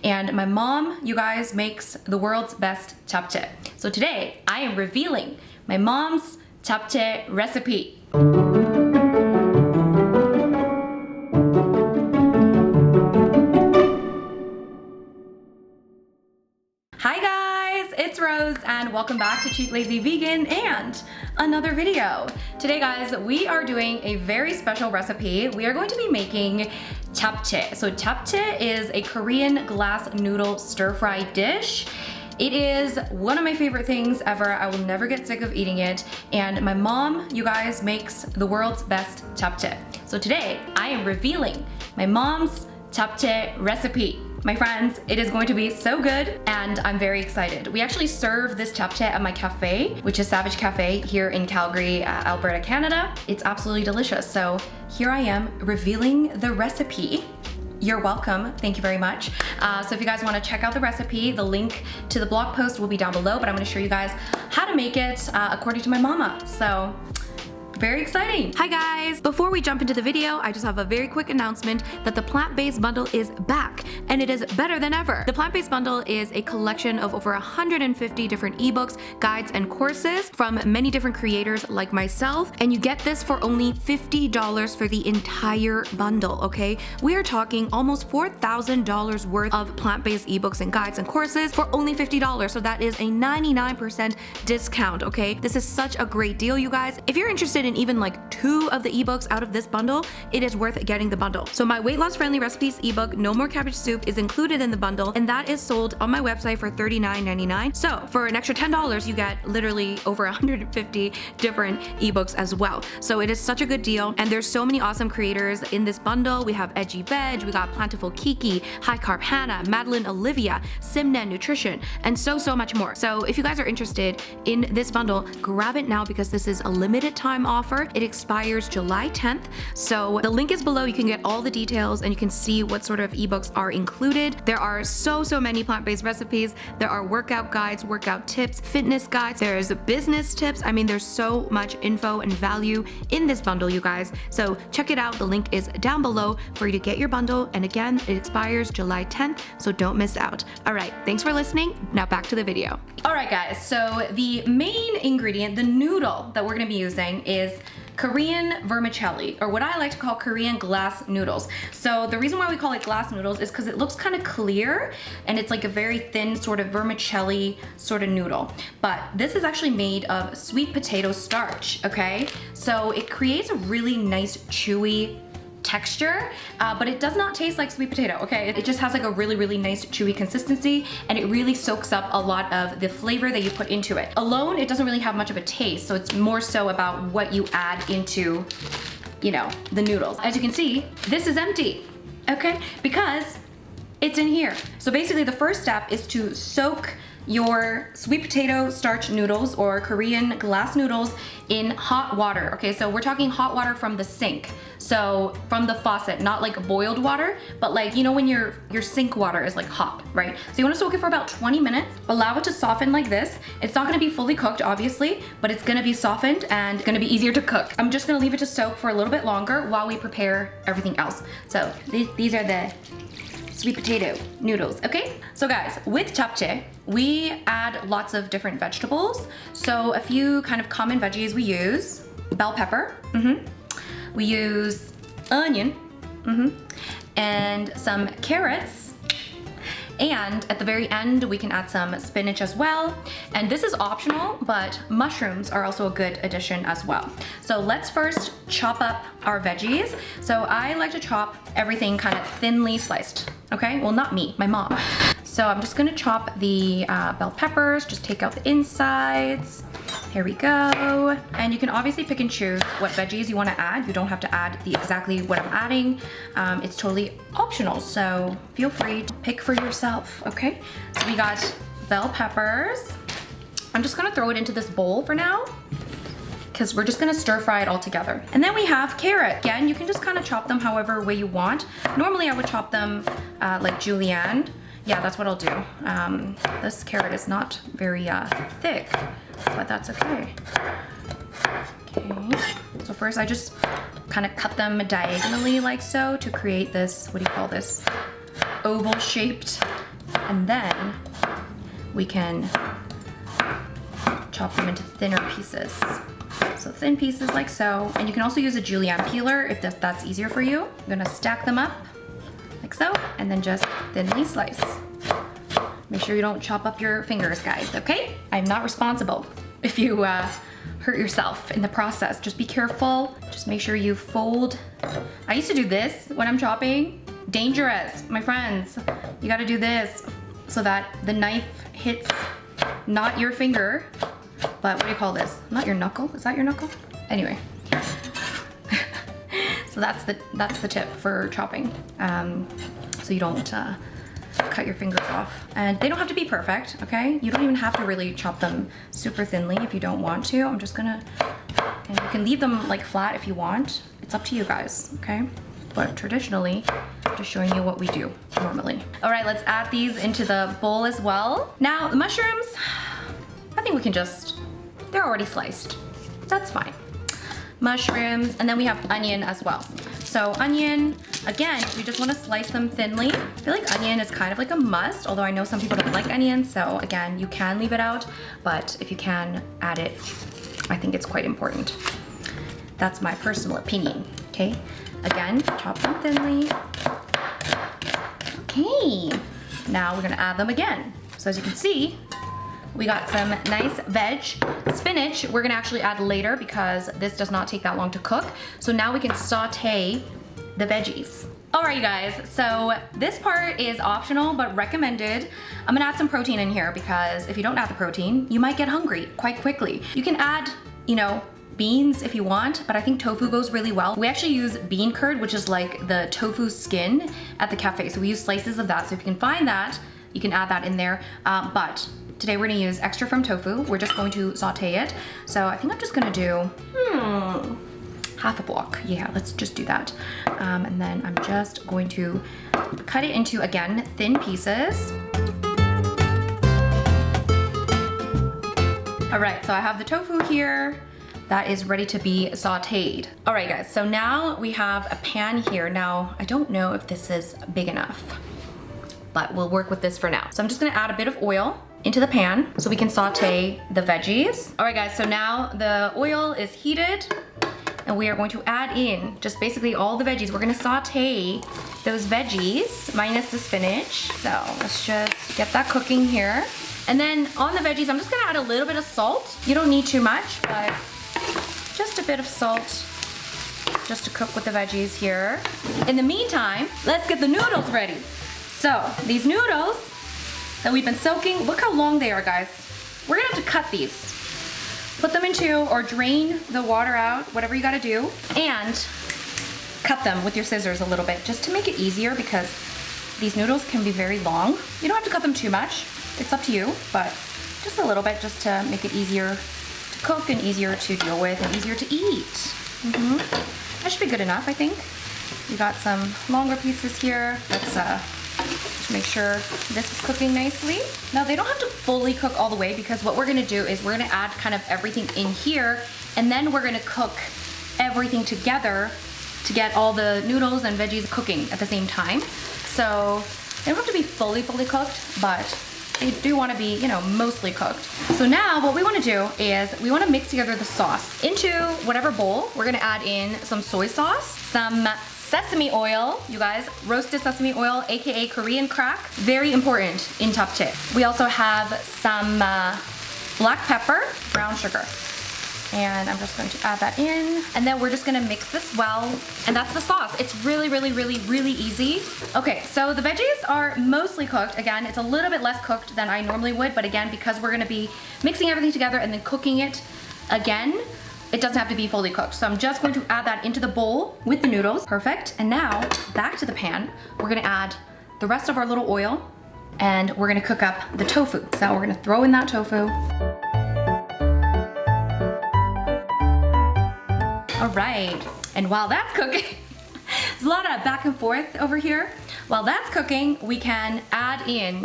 And my mom, you guys, makes the world's best japchae. So today I am revealing my mom's japchae recipe. Hi guys, it's Rose and welcome back to Cheap Lazy Vegan and another video. Today guys, we are doing a very special recipe. We are going to be making japchae. So japchae is a Korean glass noodle stir-fry dish. It is one of my favorite things ever. I will never get sick of eating it. And my mom, you guys, makes the world's best japchae. So today I am revealing my mom's japchae recipe. My friends, it is going to be so good and I'm very excited. We actually serve this japchae at my cafe, which is SaVeg Cafe here in Calgary, Alberta, Canada. It's absolutely delicious. So here I am revealing the recipe. You're welcome, thank you very much. So if you guys wanna check out the recipe, the link to the blog post will be down below, but I'm gonna show you guys how to make it according to my mama. So, very exciting. Hi guys, before we jump into the video, I just have a very quick announcement that the plant-based bundle is back and it is better than ever. The plant-based bundle is a collection of over 150 different ebooks, guides, and courses from many different creators like myself, and you get this for only $50 for the entire bundle, okay? We are talking almost $4,000 worth of plant-based ebooks and guides and courses for only $50, so that is a 99% discount, okay? This is such a great deal, you guys. If you're interested in even like 2 of the ebooks out of this bundle, it is worth getting the bundle. So my weight loss friendly recipes ebook, No More Cabbage Soup, is included in the bundle, and that is sold on my website for $39.99. So for an extra $10, you get literally over 150 different ebooks as well. So it is such a good deal, and there's so many awesome creators in this bundle. We have Edgy Veg, we got Plentiful Kiki, High Carb Hannah, Madeline Olivia, Simna Nutrition, and so much more. So if you guys are interested in this bundle, grab it now because this is a limited time offer. It expires July 10th. So the link is below. You can get all the details and you can see what sort of ebooks are included. There are so many plant-based recipes. There are workout guides, workout tips, fitness guides. There's business tips. I mean, there's so much info and value in this bundle, you guys. So check it out. The link is down below for you to get your bundle. And again, it expires July 10th, so don't miss out. All right, thanks for listening. Now back to the video. All right, guys, so the main ingredient, the noodle that we're gonna be using is Korean vermicelli, or what I like to call Korean glass noodles. So the reason why we call it glass noodles is because it looks kind of clear and it's like a very thin sort of vermicelli sort of noodle. But this is actually made of sweet potato starch, okay? So it creates a really nice chewy texture, but it does not taste like sweet potato, okay? It just has like a really nice chewy consistency, and it really soaks up a lot of the flavor that you put into it. Alone, it doesn't really have much of a taste, so it's more so about what you add into, you know, the noodles. As you can see, this is empty, okay? Because it's in here. So basically the first step is to soak your sweet potato starch noodles or Korean glass noodles in hot water. Okay, so we're talking hot water from the sink. So from the faucet, not like boiled water, but like, you know, when your sink water is like hot, right? So you wanna soak it for about 20 minutes, allow it to soften like this. It's not gonna be fully cooked, obviously, but it's gonna be softened and gonna be easier to cook. I'm just gonna leave it to soak for a little bit longer while we prepare everything else. So these are the sweet potato noodles, okay? So guys, with japchae, we add lots of different vegetables. So a few kind of common veggies we use: bell pepper, we use onion, and some carrots. And at the very end, we can add some spinach as well. And this is optional, but mushrooms are also a good addition as well. So let's first chop up our veggies. So I like to chop everything kind of thinly sliced, okay? Well, not me, my mom. So I'm just gonna chop the bell peppers, just take out the insides. Here we go. And you can obviously pick and choose what veggies you wanna add. You don't have to add exactly what I'm adding. It's totally optional, so feel free to pick for yourself, okay? So we got bell peppers. I'm just gonna throw it into this bowl for now, because we're just gonna stir fry it all together. And then we have carrot. Again, you can just kind of chop them however way you want. Normally I would chop them like julienne. Yeah, that's what I'll do. This carrot is not very thick, but that's okay. Okay, so first I just kind of cut them diagonally like so to create this, what do you call this? Oval shaped And then we can chop them into thinner pieces. So thin pieces like so. And you can also use a julienne peeler if that's easier for you. I'm gonna stack them up like so, and then just thinly slice. Make sure you don't chop up your fingers, guys, okay? I'm not responsible if you hurt yourself in the process. Just be careful. Just make sure you fold. I used to do this when I'm chopping. Dangerous, my friends. You gotta do this so that the knife hits not your finger, but what do you call this? Not your knuckle? Is that your knuckle? Anyway. So that's the tip for chopping. So you don't cut your fingers off. And they don't have to be perfect, okay? You don't even have to really chop them super thinly if you don't want to. I'm just gonna, and you can leave them like flat if you want. It's up to you guys, okay? But traditionally, I'm just showing you what we do normally. All right, let's add these into the bowl as well. Now, the mushrooms, I think we can just, they're already sliced. That's fine. Mushrooms, and then we have onion as well. So onion, again, we just want to slice them thinly. I feel like onion is kind of like a must, although I know some people don't like onion, so again, you can leave it out, but if you can add it, I think it's quite important. That's my personal opinion, okay? Again, chop them thinly. Okay, now we're gonna add them again. So as you can see, we got some nice veg. Spinach, we're gonna actually add later because this does not take that long to cook. So now we can saute the veggies. All right, you guys, so this part is optional but recommended. I'm gonna add some protein in here because if you don't add the protein, you might get hungry quite quickly. You can add, you know, beans if you want, but I think tofu goes really well. We actually use bean curd, which is like the tofu skin at the cafe. So we use slices of that. So if you can find that, you can add that in there. But today we're gonna use extra from tofu. We're just going to saute it. So I think I'm just gonna do half a block. Yeah, let's just do that. And then I'm just going to cut it into, again, thin pieces. All right, so I have the tofu here. That is ready to be sauteed. All right, guys, so now we have a pan here. Now, I don't know if this is big enough, but we'll work with this for now. So I'm just gonna add a bit of oil into the pan so we can saute the veggies. All right, guys, so now the oil is heated and we are going to add in just basically all the veggies. We're gonna saute those veggies minus the spinach. So let's just get that cooking here. And then on the veggies, I'm just gonna add a little bit of salt. You don't need too much, but just a bit of salt just to cook with the veggies here. In the meantime, let's get the noodles ready. So these noodles that we've been soaking, look how long they are, guys. We're gonna have to cut these. Put them into, or drain the water out, whatever you gotta do, and cut them with your scissors a little bit just to make it easier because these noodles can be very long. You don't have to cut them too much. It's up to you, but just a little bit just to make it easier to cook and easier to deal with and easier to eat. That should be good enough, I think. We got some longer pieces here. Let's make sure this is cooking nicely. Now they don't have to fully cook all the way because what we're gonna do is we're gonna add kind of everything in here and then we're gonna cook everything together to get all the noodles and veggies cooking at the same time. So they don't have to be fully cooked, but they do want to be, you know, mostly cooked. So now what we want to do is we want to mix together the sauce into whatever bowl. We're going to add in some soy sauce, some sesame oil, you guys, roasted sesame oil, aka Korean crack, very important in japchae. We also have some black pepper, brown sugar. And I'm just going to add that in. And then we're just gonna mix this well. And that's the sauce. It's really easy. Okay, so the veggies are mostly cooked. Again, it's a little bit less cooked than I normally would, but again, because we're gonna be mixing everything together and then cooking it again, it doesn't have to be fully cooked. So I'm just going to add that into the bowl with the noodles. Perfect. And now, back to the pan, we're gonna add the rest of our little oil and we're gonna cook up the tofu. So we're gonna throw in that tofu. All right, and while that's cooking, there's a lot of back and forth over here. While that's cooking, we can add in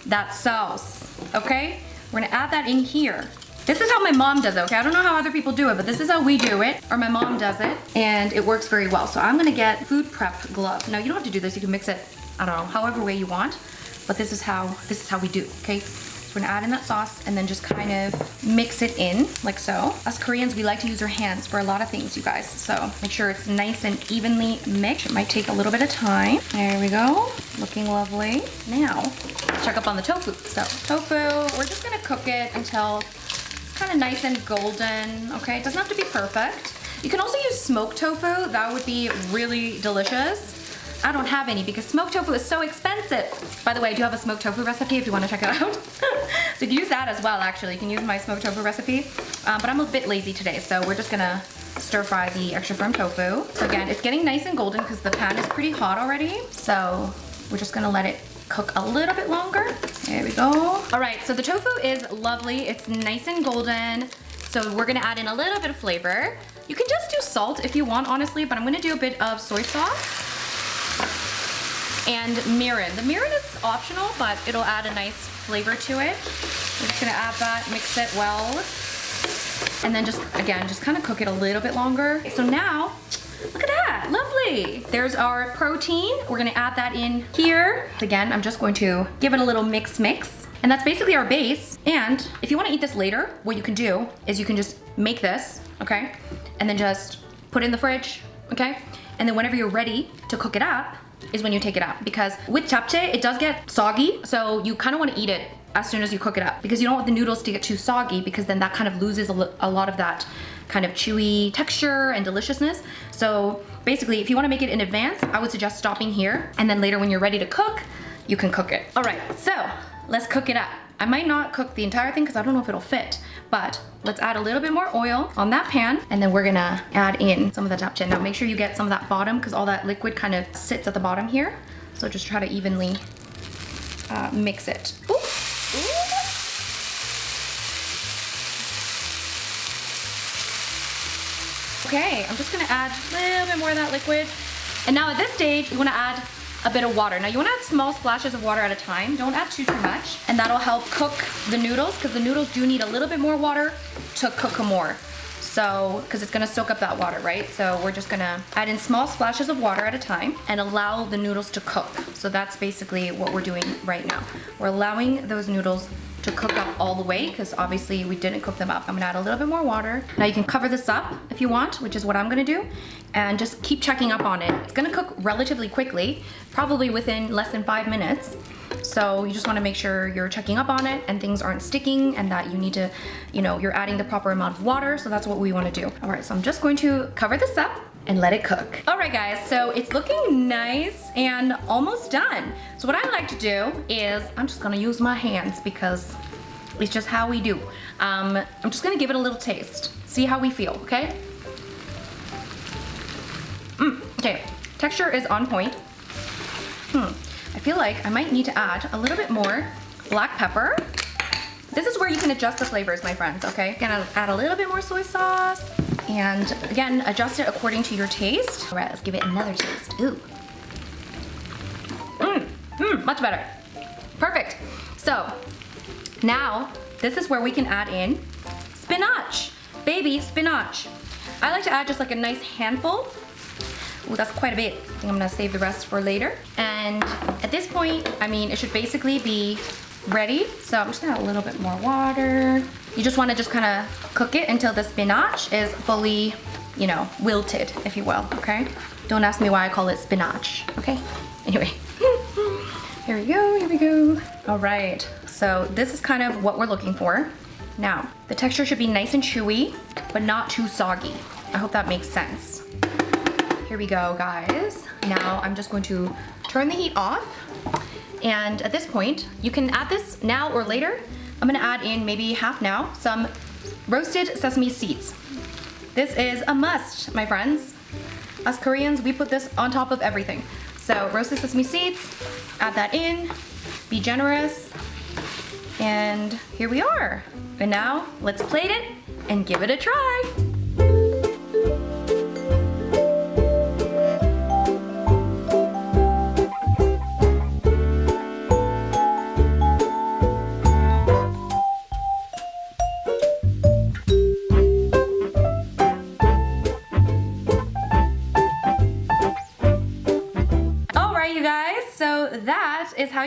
that sauce, okay? We're gonna add that in here. This is how my mom does it, okay? I don't know how other people do it, but this is how we do it, or my mom does it, and it works very well. So I'm gonna get food prep gloves. Now you don't have to do this, you can mix it, I don't know, however way you want. but this is how we do, okay? So we're gonna add in that sauce and then just kind of mix it in like so. Us Koreans, we like to use our hands for a lot of things, you guys. So make sure it's nice and evenly mixed. It might take a little bit of time. There we go, looking lovely. Now, check up on the tofu. So tofu, we're just gonna cook it until it's kind of nice and golden, okay? It doesn't have to be perfect. You can also use smoked tofu. That would be really delicious. I don't have any because smoked tofu is so expensive. By the way, I do have a smoked tofu recipe if you want to check it out. So you can use that as well, actually. You can use my smoked tofu recipe. But I'm a bit lazy today, so we're just gonna stir fry the extra firm tofu. So again, it's getting nice and golden because the pan is pretty hot already. So we're just gonna let it cook a little bit longer. There we go. All right, so the tofu is lovely. It's nice and golden. So we're gonna add in a little bit of flavor. You can just do salt if you want, honestly, but I'm gonna do a bit of soy sauce and mirin. The mirin is optional, but it'll add a nice flavor to it. We're just gonna add that, mix it well, and then just, again, just kind of cook it a little bit longer. So now, look at that, lovely. There's our protein. We're gonna add that in here. Again, I'm just going to give it a little mix. And that's basically our base. And if you wanna eat this later, what you can do is you can just make this, okay? And then just put it in the fridge, okay? And then whenever you're ready to cook it up is when you take it out. Because with japchae, it does get soggy, so you kind of want to eat it as soon as you cook it up because you don't want the noodles to get too soggy because then that kind of loses a lot of that kind of chewy texture and deliciousness. So basically, if you want to make it in advance, I would suggest stopping here and then later when you're ready to cook, you can cook it. All right, so let's cook it up. I might not cook the entire thing because I don't know if it'll fit, but let's add a little bit more oil on that pan and then we're gonna add in some of the japchae. Now make sure you get some of that bottom because all that liquid kind of sits at the bottom here. So just try to evenly mix it. Ooh. Ooh. Okay, I'm just gonna add a little bit more of that liquid. And now at this stage, you wanna add a bit of water. Now you wanna add small splashes of water at a time. Don't add too much. And that'll help cook the noodles because the noodles do need a little bit more water to cook more. So, because it's gonna soak up that water, right? So we're just gonna add in small splashes of water at a time and allow the noodles to cook. So that's basically what we're doing right now. We're allowing those noodles to cook up all the way because obviously we didn't cook them up. I'm gonna add a little bit more water. Now you can cover this up if you want, which is what I'm gonna do, and just keep checking up on it. It's gonna cook relatively quickly, probably within less than 5 minutes. So you just wanna make sure you're checking up on it and things aren't sticking and that you need to, you're adding the proper amount of water. So that's what we wanna do. All right, so I'm just going to cover this up and let it cook. All right guys, so it's looking nice and almost done. So what I like to do is, I'm just gonna use my hands because it's just how we do. I'm just gonna give it a little taste. See how we feel, okay? Okay, texture is on point. I feel like I might need to add a little bit more black pepper. This is where you can adjust the flavors, my friends, okay? Gonna add a little bit more soy sauce. And again, adjust it according to your taste. All right, let's give it another taste. Ooh. Much better. Perfect. So now this is where we can add in spinach. Baby spinach. I like to add just like a nice handful. Ooh, that's quite a bit. I think I'm gonna save the rest for later. And at this point, I mean, it should basically be ready. So I'm just gonna add a little bit more water. You just wanna just kinda cook it until the spinach is fully, wilted, if you will, okay? Don't ask me why I call it spinach, okay? Anyway, here we go. All right, so this is kind of what we're looking for. Now, the texture should be nice and chewy, but not too soggy. I hope that makes sense. Here we go, guys. Now I'm just going to turn the heat off. And at this point, you can add this now or later. I'm gonna add in maybe half now, some roasted sesame seeds. This is a must, my friends. Us Koreans, we put this on top of everything. So roasted sesame seeds, add that in, be generous, and here we are. And now let's plate it and give it a try.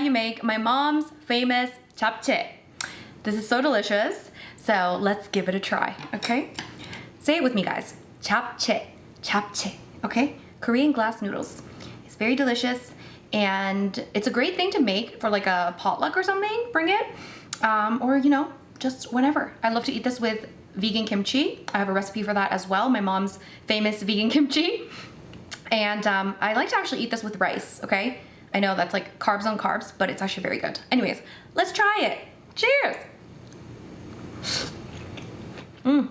you make my mom's famous japchae. This is so delicious, so let's give it a try, okay? Say it with me, guys. JAPCHAE, japchae, okay? Korean glass noodles. It's very delicious, and it's a great thing to make for like a potluck or something. Bring it, or you know, just whenever. I love to eat this with vegan kimchi. I have a recipe for that as well, my mom's famous vegan kimchi. And I like to actually eat this with rice, okay? I know that's like carbs on carbs, but it's actually very good. Anyways, let's try it. Cheers! Mmm.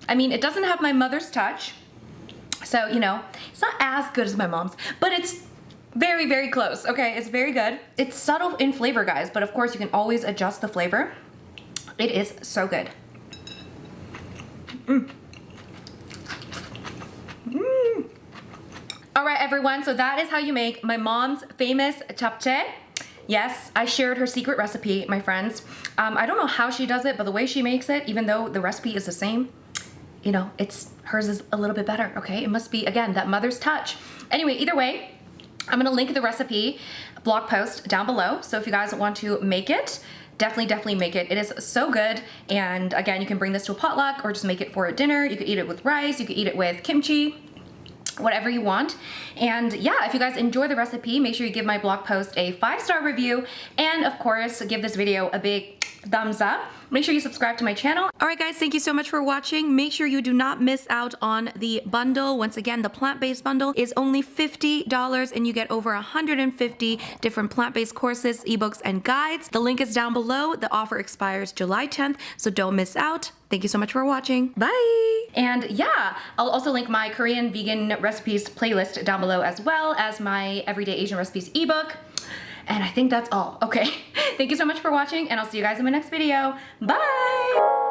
I mean, it doesn't have my mother's touch, so, you know, it's not as good as my mom's, but it's very, very close, okay? It's very good. It's subtle in flavor, guys, but of course you can always adjust the flavor. It is so good. Mm. Mm. All right, everyone, so that is how you make my mom's famous japchae. Yes, I shared her secret recipe, my friends. I don't know how she does it, but the way she makes it, even though the recipe is the same, you know, hers is a little bit better, okay? It must be, again, that mother's touch. Anyway, either way, I'm gonna link the recipe blog post down below. So if you guys want to make it, definitely make it. It is so good. And again, you can bring this to a potluck or just make it for a dinner. You could eat it with rice, you could eat it with kimchi, whatever you want. And yeah, if you guys enjoy the recipe, make sure you give my blog post a 5-star review. And of course, give this video a big thumbs up. Make sure you subscribe to my channel. All right, guys, thank you so much for watching. Make sure you do not miss out on the bundle. Once again, the plant-based bundle is only $50 and you get over 150 different plant-based courses, ebooks, and guides. The link is down below. The offer expires July 10th, so don't miss out. Thank you so much for watching. Bye. And yeah, I'll also link my Korean vegan recipes playlist down below, as well as my Everyday Asian Recipes ebook. And I think that's all. Okay. Thank you so much for watching, and I'll see you guys in my next video. Bye!